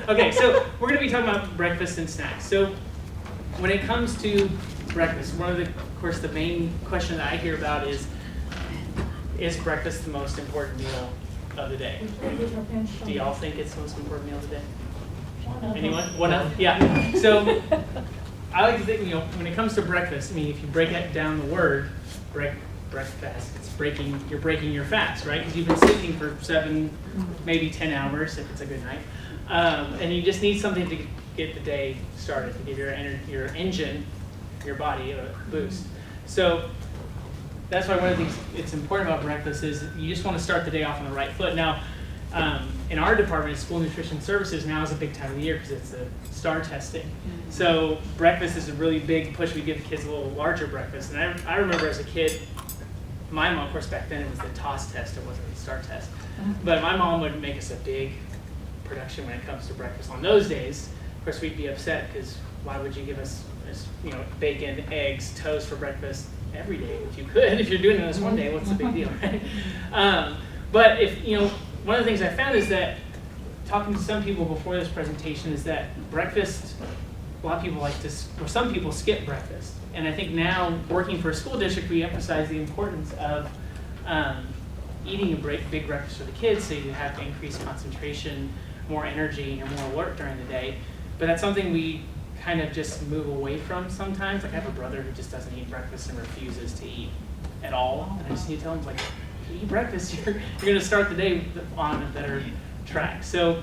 Okay, so we're going to be talking about breakfast and snacks. So when it comes to breakfast, of course, the main question that I hear about is breakfast the most important meal of the day? Do y'all think it's the most important meal of the day? Anyone? One of? Yeah. So I like to think, when it comes to breakfast, if you break it down the word, breakfast, you're breaking your fast, right? Because you've been sleeping for 7, maybe 10 hours if it's a good night. And you just need something to get the day started, to give your engine, your body a boost. So that's why one of the things it's important about breakfast is you just want to start the day off on the right foot. Now, in our department, School Nutrition Services, now is a big time of the year because it's the STAR testing. So breakfast is a really big push. We give the kids a little larger breakfast. And I remember as a kid, my mom, of course, back then it was the TOS test, it wasn't the STAR test. But my mom would make us a big production when it comes to breakfast. On those days, of course, we'd be upset because why would you give us bacon, eggs, toast for breakfast every day if you could? If you're doing this one day, what's the big deal, right? But one of the things I found is that talking to some people before this presentation is that breakfast, a lot of people some people skip breakfast. And I think now, working for a school district, we emphasize the importance of eating a big breakfast for the kids so you have increased concentration, more energy, and you're more alert during the day. But that's something we kind of just move away from sometimes. Like I have a brother who just doesn't eat breakfast and refuses to eat at all. And I just need to tell him, if you eat breakfast, you're going to start the day on a better track. So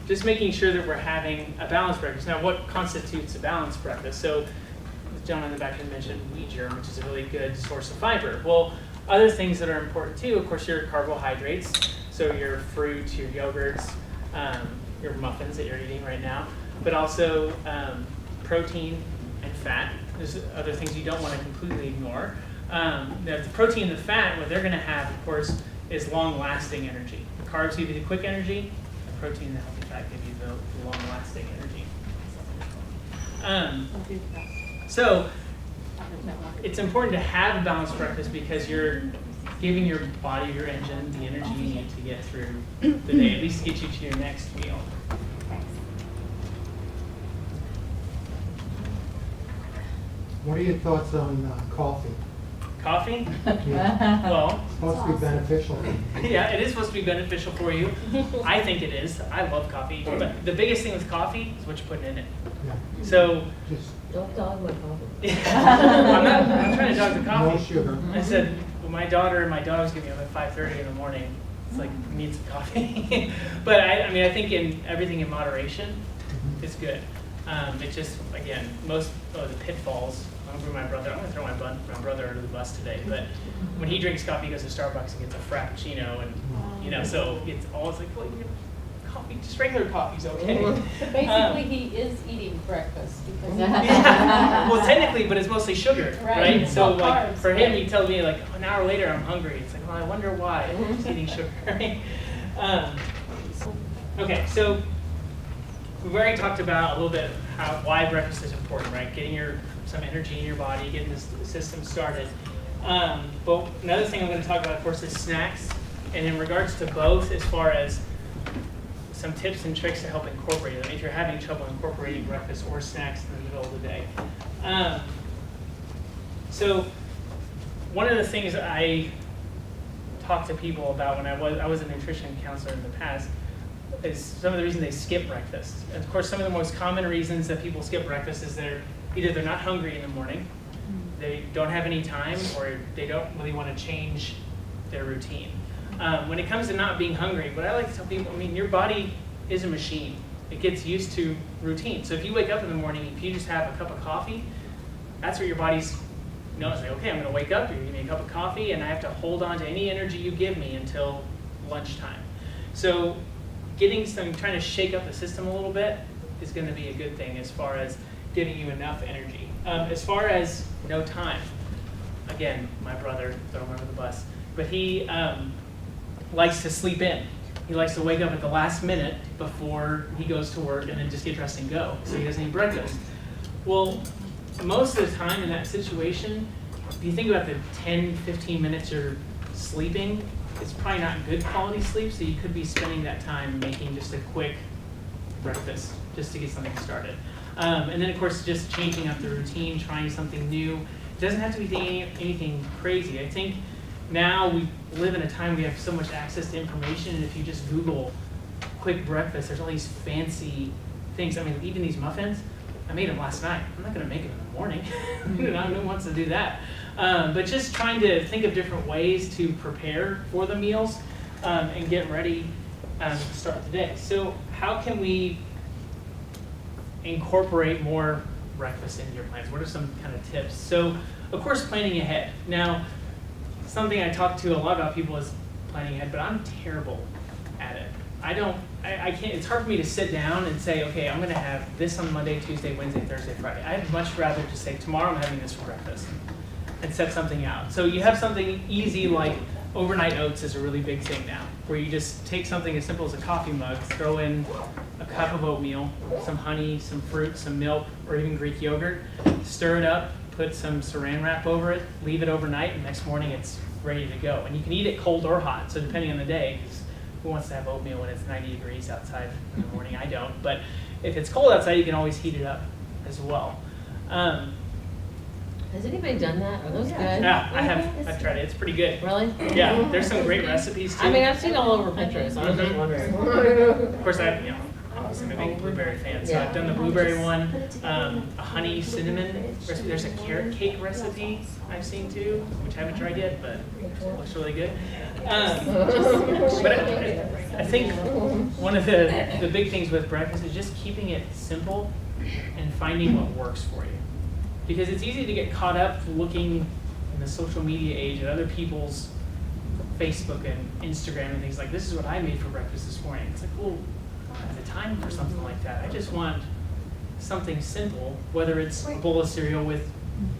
just making sure that we're having a balanced breakfast. Now, what constitutes a balanced breakfast? So the gentleman in the back had mentioned wheat germ, which is a really good source of fiber. Well, other things that are important too, of course, your carbohydrates. So your fruit, your yogurts, your muffins that you're eating right now, but also protein and fat. There's other things you don't want to completely ignore. The protein and the fat, what they're going to have, of course, is long-lasting energy. The carbs give you the quick energy. The protein and the healthy fat give you the long-lasting energy. So it's important to have a balanced breakfast because you're giving your body, your engine, the energy you need to get through the day, at least get you to your next meal. What are your thoughts on coffee? Coffee? Yeah. Well, it's supposed to be beneficial. Yeah, it is supposed to be beneficial for you. I think it is. I love coffee. But the biggest thing with coffee is what you're putting in it. Yeah. So don't dog with coffee. I'm not trying to dog the coffee. No sugar. I said, well, my daughter and my dog's getting up at 5:30 in the morning. It's like, we need some coffee. But I think in everything in moderation, it's good. It's just, again, most of the pitfalls. I'm going to throw my brother under the bus today, but when he drinks coffee, he goes to Starbucks and gets a Frappuccino, and so it's always like, well, coffee, just regular coffee's okay. So basically, he is eating breakfast because well, technically, but it's mostly sugar, right? So like carbs, for him, he tells me like an hour later, I'm hungry. It's like, well, I wonder why. I'm just eating sugar, right? Okay, so we've already talked about a little bit why breakfast is important, right? Getting some energy in your body, getting this system started. But another thing I'm going to talk about, of course, is snacks. And in regards to both, as far as some tips and tricks to help incorporate them, if you're having trouble incorporating breakfast or snacks in the middle of the day. So one of the things I talk to people about when I was a nutrition counselor in the past is some of the reasons they skip breakfast. And of course, some of the most common reasons that people skip breakfast is either they're not hungry in the morning, they don't have any time, or they don't really want to change their routine. When it comes to not being hungry, what I like to tell people, your body is a machine. It gets used to routine. So if you wake up in the morning, if you just have a cup of coffee, that's what your body's knows. Like, okay, I'm going to wake up, you're going to give me a cup of coffee, and I have to hold on to any energy you give me until lunchtime. So trying to shake up the system a little bit is going to be a good thing as far as giving you enough energy. As far as no time, again, my brother, throw him under the bus, but he likes to sleep in. He likes to wake up at the last minute before he goes to work and then just get dressed and go, so he doesn't eat breakfast. Well, most of the time in that situation, if you think about the 10, 15 minutes you're sleeping, it's probably not good quality sleep, so you could be spending that time making just a quick breakfast just to get something started. And then of course just changing up the routine, trying something new. It doesn't have to be anything crazy. I think now we live in a time we have so much access to information, and if you just Google quick breakfast, there's all these fancy things. I mean, even these muffins, I made them last night. I'm not gonna make them in the morning. Who wants to do that? But just trying to think of different ways to prepare for the meals and get ready to start the day. So how can we incorporate more breakfast into your plans? What are some kind of tips? So of course, planning ahead. Now, something I talk to a lot about people is planning ahead, but I'm terrible at it. I can't, it's hard for me to sit down and say, okay, I'm gonna have this on Monday, Tuesday, Wednesday, Thursday, Friday. I'd much rather just say, tomorrow I'm having this for breakfast and set something out. So you have something easy like overnight oats is a really big thing now, where you just take something as simple as a coffee mug, throw in a cup of oatmeal, some honey, some fruit, some milk, or even Greek yogurt, stir it up, put some saran wrap over it, leave it overnight, and next morning it's ready to go. And you can eat it cold or hot, so depending on the day, 'cause who wants to have oatmeal when it's 90 degrees outside in the morning? I don't, but if it's cold outside, you can always heat it up as well. Has anybody done that? Are those good? Yeah, I've tried it, it's pretty good. Really? Yeah, there's some great recipes too. I mean, I've seen all over Pinterest, I was just wondering. Of course, I'm obviously a big blueberry fan, so I've done the blueberry one, a honey cinnamon recipe. There's a carrot cake recipe I've seen too, which I haven't tried yet, but it looks really good. But I think one of the big things with breakfast is just keeping it simple and finding what works for you. Because it's easy to get caught up looking in the social media age at other people's Facebook and Instagram and things like, this is what I made for breakfast this morning. It's like, well, I don't have the time for something like that. I just want something simple, whether it's a bowl of cereal with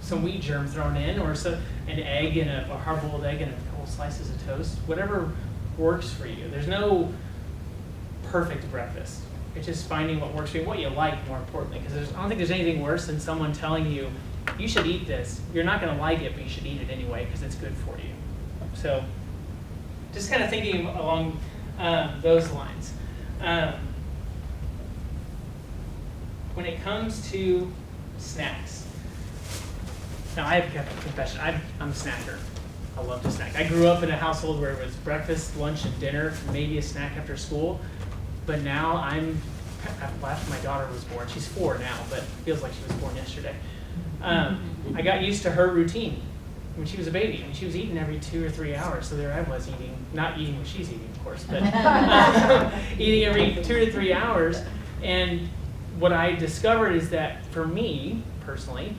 some wheat germ thrown in, or an egg and a hard-boiled egg and a couple slices of toast, whatever works for you. There's no perfect breakfast. It's just finding what works for you, what you like, more importantly, because I don't think there's anything worse than someone telling you, you should eat this. You're not going to like it, but you should eat it anyway because it's good for you. So just kind of thinking along those lines. When it comes to snacks, now I have a confession, I'm a snacker. I love to snack. I grew up in a household where it was breakfast, lunch, and dinner, maybe a snack after school. But now after my daughter was born, she's 4 now, but it feels like she was born yesterday. I got used to her routine when she was a baby. And she was eating every 2 or 3 hours, so there I was eating, not eating what she's eating, of course, but eating every 2 to 3 hours. And what I discovered is that for me, personally,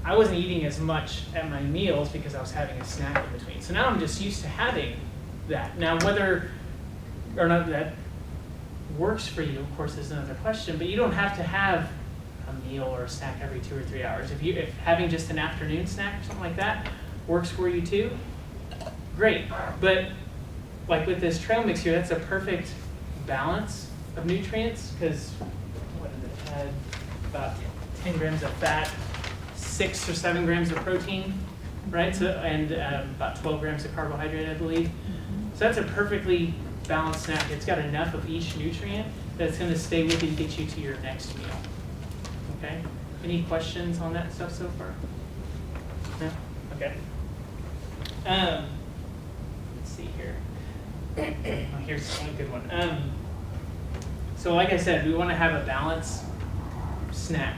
I wasn't eating as much at my meals because I was having a snack in between. So now I'm just used to having that. Now whether or not that works for you, of course, is another question, but you don't have to have a meal or a snack every 2 or 3 hours. If having just an afternoon snack or something like that works for you too, great. But like with this trail mix here, that's a perfect balance of nutrients, because what did it had? About 10 grams of fat, 6 or 7 grams of protein, right? So, and about 12 grams of carbohydrate, I believe. So that's a perfectly balanced snack. It's got enough of each nutrient that it's going to stay with you and get you to your next meal. Okay? Any questions on that stuff so far? No? Okay. Let's see here. Oh, here's one good one. So like I said, we want to have a balanced snack,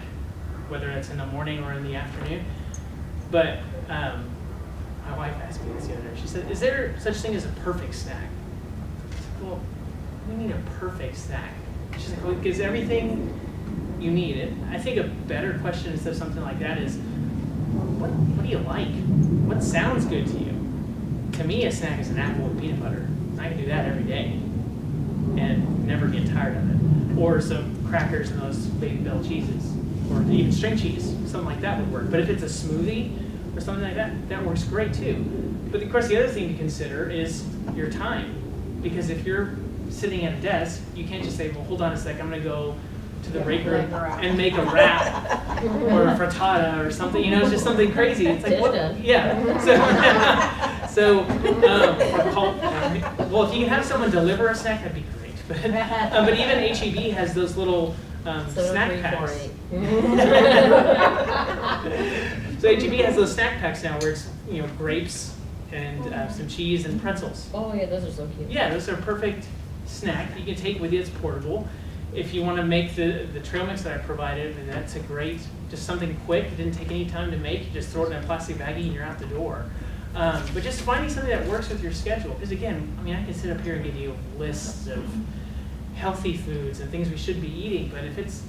whether it's in the morning or in the afternoon. But my wife asked me this the other day. She said, is there such thing as a perfect snack? I said, well, what do you mean a perfect snack? She's like, well, because everything you need it. I think a better question instead of something like that is, what do you like? What sounds good to you? To me, a snack is an apple with peanut butter. I can do that every day and never get tired of it. Or some crackers and those Baby Bell cheeses, or even string cheese, something like that would work. But if it's a smoothie or something like that, that works great too. But of course, the other thing to consider is your time. Because if you're sitting at a desk, you can't just say, well, hold on a sec, I'm gonna go to the break room and make a wrap or a frittata or something. You know, it's just something crazy. It's like, what? Yeah. So, or call, well, if you can have someone deliver a snack, that'd be great. But even H-E-B has those little snack packs. So H-E-B has those snack packs now where it's, grapes and some cheese and pretzels. Oh, yeah, those are so cute. Yeah, those are a perfect snack you can take with you. It's portable. If you want to make the trail mix that I provided, and that's a great, just something quick. It didn't take any time to make. You just throw it in a plastic baggie and you're out the door. But just finding something that works with your schedule. Because again, I can sit up here and give you lists of healthy foods and things we should be eating, but if it's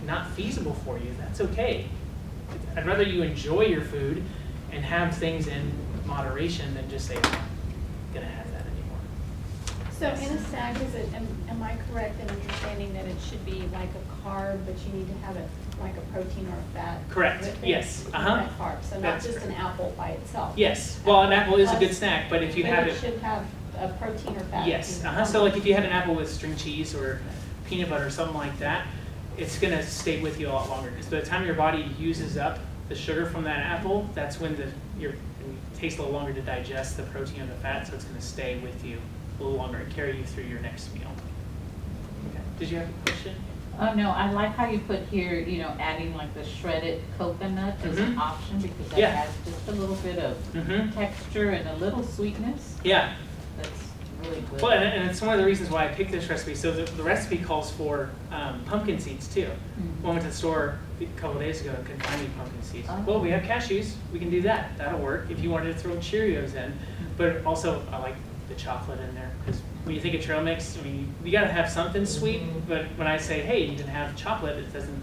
not feasible for you, that's okay. I'd rather you enjoy your food and have things in moderation than just say, I'm not gonna have that anymore. So in a snack, am I correct in understanding that it should be like a carb, but you need to have it like a protein or a fat? Correct, with it? yes, That carb, so not That's just an apple by itself. Yes, well, an apple is a good Plus- snack, but if you but have it it, should have a protein or fat. yes, so like if you had an apple with string cheese or peanut butter or something like that, it's gonna stay with you a lot longer, because by the time your body uses up the sugar from that apple, that's when it takes a little longer to digest the protein or the fat, so it's gonna stay with you a little longer and carry you through your next meal. Okay. Did you have a question? No, I like how you put here, adding like the shredded coconut as an option, because that Yeah. adds just a little bit of texture and a little sweetness. Yeah. That's really good. Well, and it's one of the reasons why I picked this recipe. So the recipe calls for pumpkin seeds too. I went to the store a couple of days ago and couldn't find any pumpkin seeds. Oh. Well, we have cashews. We can do that. That'll work if you wanted to throw Cheerios in. But also, I like the chocolate in there, because when you think of trail mix, you got to have something sweet. But when I say, hey, you can have chocolate, it doesn't.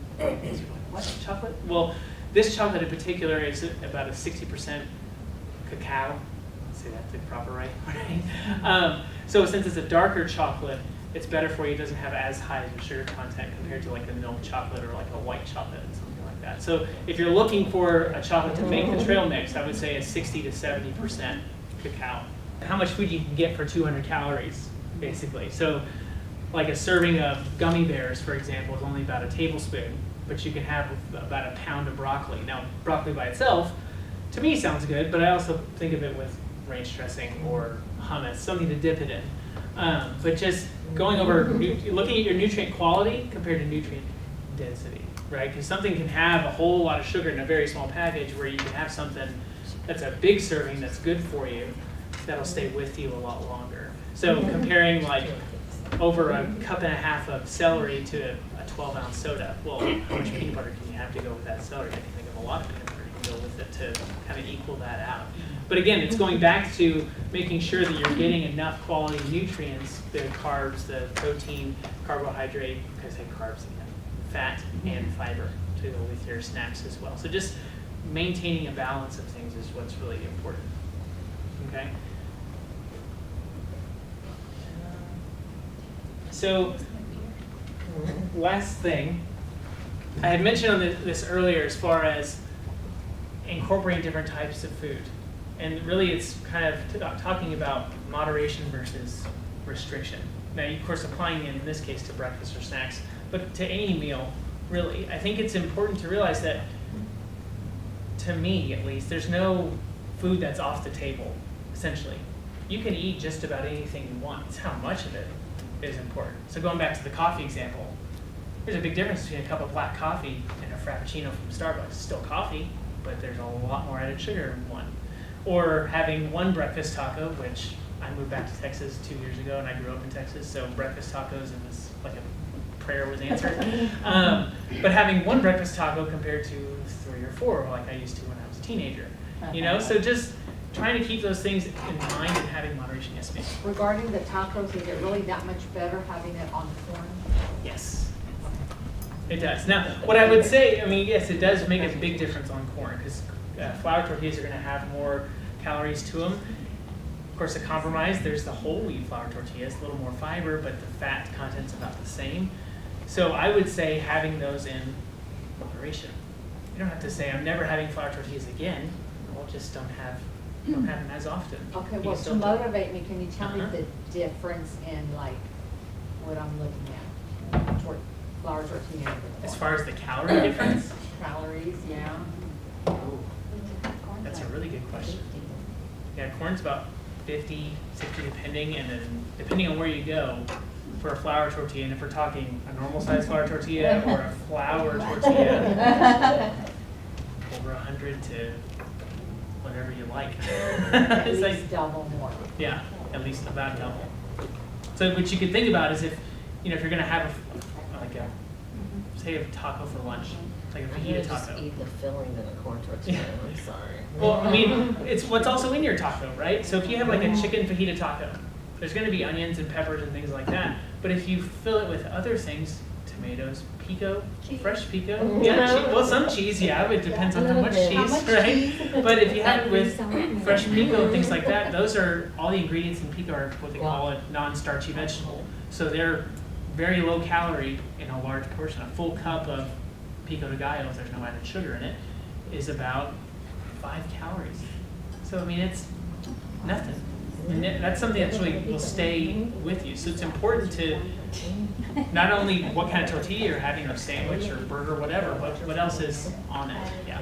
What chocolate? Well, this chocolate in particular is about a 60% cacao. Say that the proper right. So since it's a darker chocolate, it's better for you. It doesn't have as high of a sugar content compared to like a milk chocolate or like a white chocolate and something like that. So if you're looking for a chocolate to make the trail mix, I would say a 60 to 70% cacao. How much food you can get for 200 calories, basically. So like a serving of gummy bears, for example, is only about a tablespoon, but you can have about a pound of broccoli. Now, broccoli by itself, to me, sounds good, but I also think of it with ranch dressing or hummus, something to dip it in. But just going over, looking at your nutrient quality compared to nutrient density, right? Because something can have a whole lot of sugar in a very small package, where you can have something that's a big serving that's good for you, that'll stay with you a lot longer. So comparing like over a cup and a half of celery to a 12-ounce soda, well, how much peanut butter can you have to go with that celery? I can think of a lot of peanut butter you can go with it to kind of equal that out. But again, it's going back to making sure that you're getting enough quality nutrients, the carbs, the protein, carbohydrate, because I say carbs again, fat and fiber to go with your snacks as well. So just maintaining a balance of things is what's really important. Okay? So, last thing, I had mentioned on this earlier as far as incorporating different types of food. And really it's kind of talking about moderation versus restriction. Now, of course, applying it in this case to breakfast or snacks, but to any meal, really. I think it's important to realize that, to me at least, there's no food that's off the table, essentially. You can eat just about anything you want. It's how much of it is important. So going back to the coffee example, there's a big difference between a cup of black coffee and a Frappuccino from Starbucks. It's still coffee, but there's a lot more added sugar in one. Or having one breakfast taco, which I moved back to Texas 2 years ago, and I grew up in Texas, so breakfast tacos, it was like a prayer was answered. But having one breakfast taco compared to 3 or 4, like I used to when I was a teenager. So just trying to keep those things in mind and having moderation. Yes, ma'am. Regarding the tacos, is it really that much better having it on corn? Yes, it does. Now, what I would say, yes, it does make a big difference on corn, because flour tortillas are going to have more calories to them. Of course, the compromise, there's the whole wheat flour tortillas, a little more fiber, but the fat content's about the same. So I would say having those in moderation. You don't have to say, I'm never having flour tortillas again. Well, just don't have them as often. Okay, You well, still to do. motivate me, can you tell me the difference in like what I'm looking at? Flour tortilla. As far as the calorie difference, Calories, yeah. that's a really good question. Yeah, corn's about 50, 60 depending, and then depending on where you go for a flour tortilla, and if we're talking a normal size flour tortilla or a flour tortilla, over 100 to whatever you like. At It's like, least double more. yeah, at least about double. So what you could think about is if, you know, if you're gonna have say a taco for lunch, like a I'm fajita gonna just taco. eat the filling than a corn tortilla, Yeah. I'm sorry. Well, I mean, it's what's also in your taco, right? So if you have like a chicken fajita taco, there's gonna be onions and peppers and things like that. But if you fill it with other things, tomatoes, pico, fresh pico, yeah, well, some cheese, yeah, it depends on how much cheese, right? But if you have it with fresh pico and things like that, those are, all the ingredients in pico are what they call a non-starchy vegetable. So they're very low calorie in a large portion. A full cup of pico de gallo, if there's no added sugar in it, is about 5 calories. So I mean, it's nothing. And that's something that really will stay with you. So it's important to not only what kind of tortilla you're having, or sandwich or burger, whatever, but what else is on it. Yeah.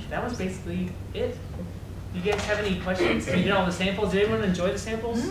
That was basically it. You guys have any questions? You did all the samples. Did everyone enjoy the samples?